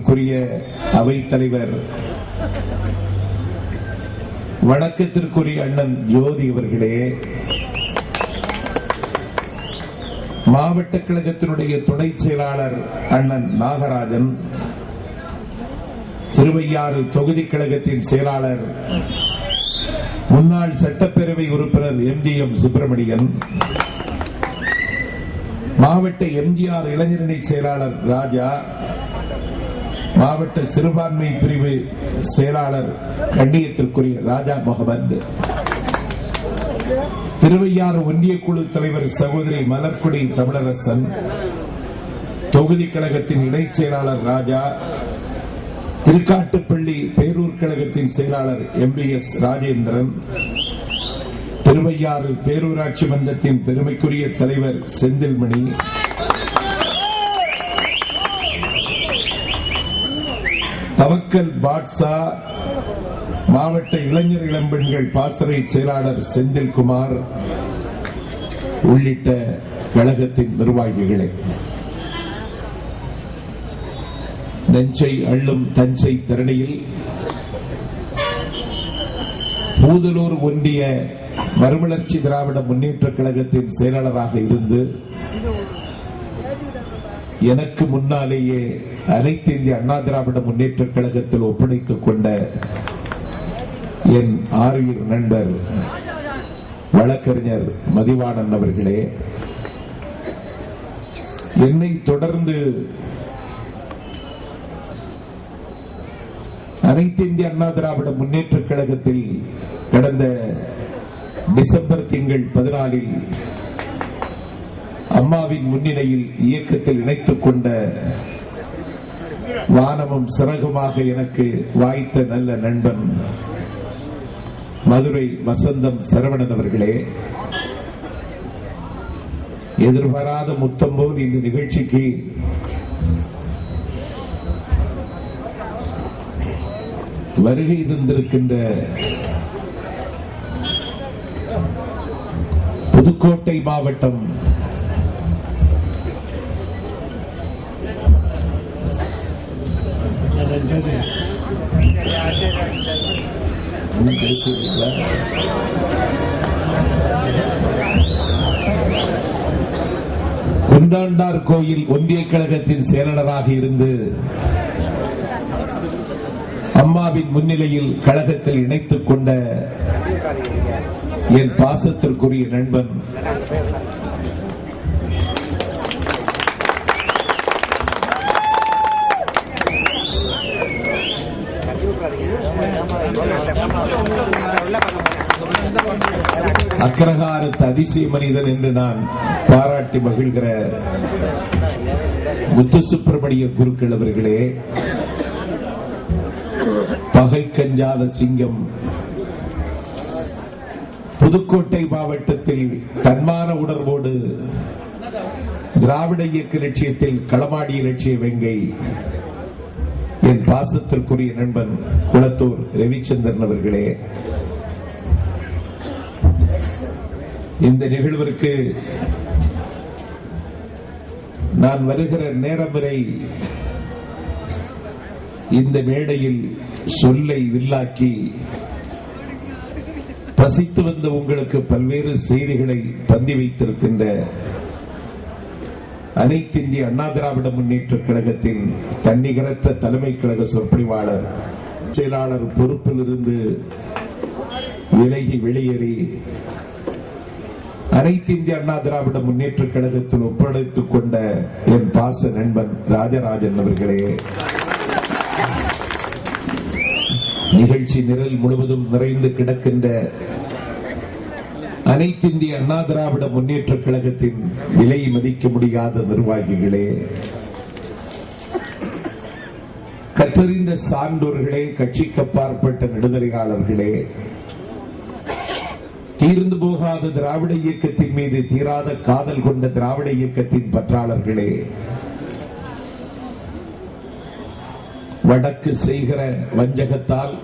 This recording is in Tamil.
மதிப்பிற்குரிய அவைத் தலைவர், வணக்கத்திற்குரிய அண்ணன் ஜோதி அவர்களே, மாவட்ட கழகத்தினுடைய துணை செயலாளர் அண்ணன் நாகராஜன், திருவையாறு தொகுதி கழகத்தின் செயலாளர் முன்னாள் சட்டப்பேரவை உறுப்பினர் MDM சுப்பிரமணியன், மாவட்ட MGR இளைஞரணி செயலாளர் ராஜா, மாவட்ட சிறுபான்மை பிரிவு செயலாளர் கண்ணியத்திற்குரிய ராஜா முகமது, திருவையாறு ஒன்றிய குழு தலைவர் சகோதரி மலர்கொடி தமிழரசன், தொகுதி கழகத்தின் இணைச் செயலாளர் ராஜா, திருக்காட்டுப்பள்ளி பேரூர் கழகத்தின் செயலாளர் MBS ராஜேந்திரன், திருவையாறு பேரூராட்சி மன்றத்தின் பெருமைக்குரிய தலைவர் செந்தில்மணி, தவக்கல் பாட்சா, மாவட்ட இளைஞர் இளம்பெண்கள் பாசறை செயலாளர் செந்தில்குமார் உள்ளிட்ட கழகத்தின் நிர்வாகிகளே, நெஞ்சை அள்ளும் தஞ்சை திரணியில் பூதலூர் ஒன்றிய மறுமலர்ச்சி திராவிட முன்னேற்ற கழகத்தின் செயலாளராக இருந்து எனக்கு முன்னாலேயே அனைத்து இந்திய அண்ணா திராவிட முன்னேற்ற கழகத்தில் ஒப்படைத்துக் கொண்ட என் ஆரியர் நண்பர் வழக்கறிஞர் மதிவாணன் அவர்களே, என்னை தொடர்ந்து அனைத்து இந்திய அண்ணா திராவிட முன்னேற்ற கழகத்தில் கடந்த டிசம்பர் திங்கள் 14 அம்மாவின் முன்னிலையில் இயக்கத்தில் இணைத்துக் கொண்ட வானமும் சிறகுமாக எனக்கு வாய்த்த நல்ல நண்பன் மதுரை வசந்தம் சரவணன் அவர்களே, எதிர்பாராத முத்தம் போல் இந்த நிகழ்ச்சிக்கு வருகை தந்திருக்கின்ற புதுக்கோட்டை மாவட்டம் குண்டாண்டார் கோயில் ஒன்றிய கழகத்தின் செயலாளராக இருந்து அம்மாவின் முன்னிலையில் கழகத்தில் இணைத்துக் கொண்ட என் பாசத்திற்குரிய நண்பன் அக்ரஹாரத்து அதிசய மனிதன் என்று நான் பாராட்டி மகிழ்கிற முத்துசுப்பிரமணிய குருக்கள் அவர்களே, பகை கஞ்சாத சிங்கம், புதுக்கோட்டை மாவட்டத்தில் தன்மான உணர்வோடு திராவிட இயக்க லட்சியத்தில் களமாடிய லட்சிய வெங்கை என் பாசத்திற்குரிய நண்பன் குளத்தூர் ரவிச்சந்திரன் அவர்களே, இந்த நிகழ்விற்கு நான் வருகிற நேரம் வரை இந்த மேடையில் சொல்லை வில்லாக்கி பசித்து வந்த உங்களுக்கு பல்வேறு செய்திகளை பந்தி வைத்திருக்கின்ற அனைத்து இந்திய அண்ணா திராவிட முன்னேற்ற கழகத்தின் தன்னிகரற்ற தலைமை கழக சொற்பொழிவாளர் செயலாளர் பொறுப்பிலிருந்து விலகி வெளியேறி அனைத்து இந்திய அண்ணா திராவிட முன்னேற்ற கழகத்தில் ஒப்படைத்துக் கொண்ட என் பாச நண்பன் ராஜராஜன் அவர்களே, நிகழ்ச்சி நிரல் முழுவதும் நிறைந்து கிடக்கின்ற அனைத்து இந்திய அண்ணா திராவிட முன்னேற்ற கழகத்தின் விலை மதிக்க முடியாத நிர்வாகிகளே, கற்றறிந்த சான்றோர்களே, கட்சிக்கு அப்பாற்பட்ட நெடுதலையாளர்களே, தீர்ந்து போகாத திராவிட இயக்கத்தின் மீது தீராத காதல் கொண்ட திராவிட இயக்கத்தின் பற்றாளர்களே, வடக்கு செய்கிற வஞ்சகத்தால்